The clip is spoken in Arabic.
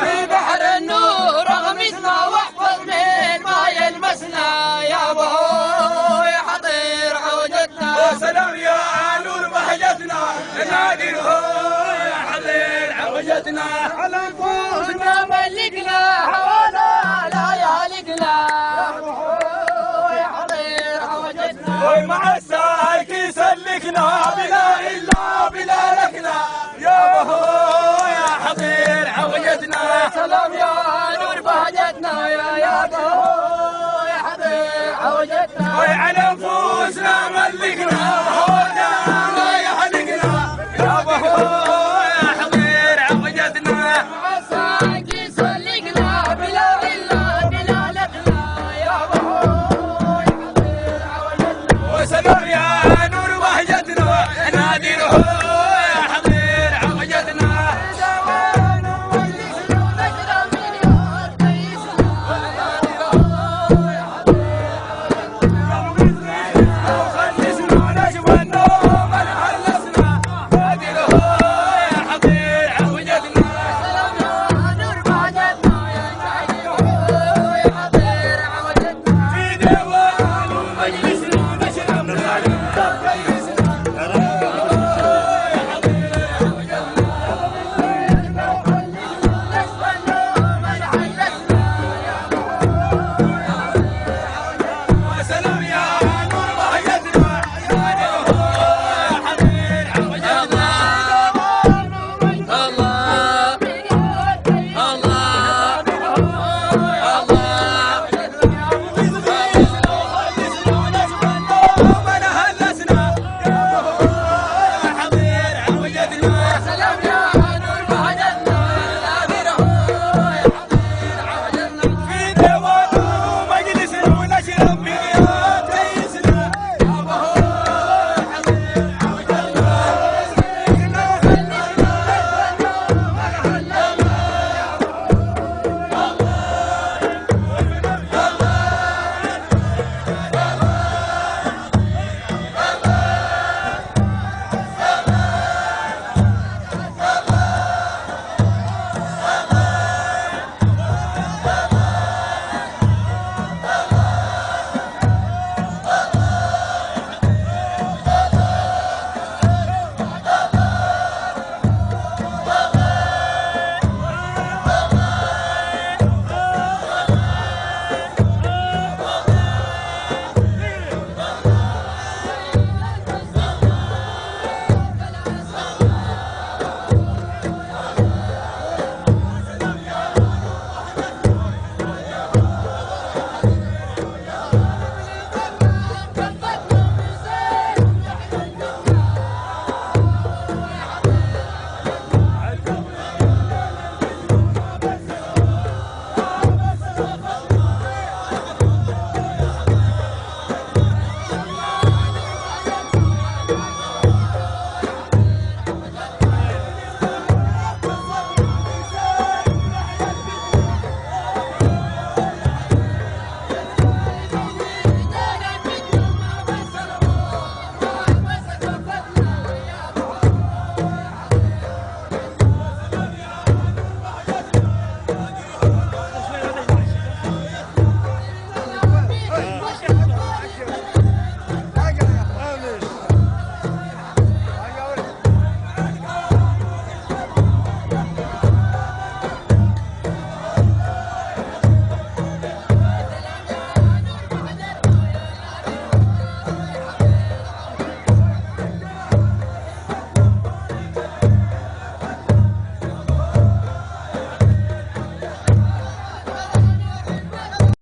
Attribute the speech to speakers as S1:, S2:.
S1: في بحر النور اغمسنا واحفظ من ما يلمسنا يا ابو يا حضير عوجتنا.
S2: يا سلام يا نور بهجتنا نادي يا حضير عوجتنا.
S1: على نفوسنا ملكنا حوانا لا يالقنا يا ابو يا حضير عوجتنا.
S2: مع السايك يسلكنا بلا الا بلا لكنا يا ابو يا حضير عوجتنا.
S1: سلام يا نور بهجتنا يا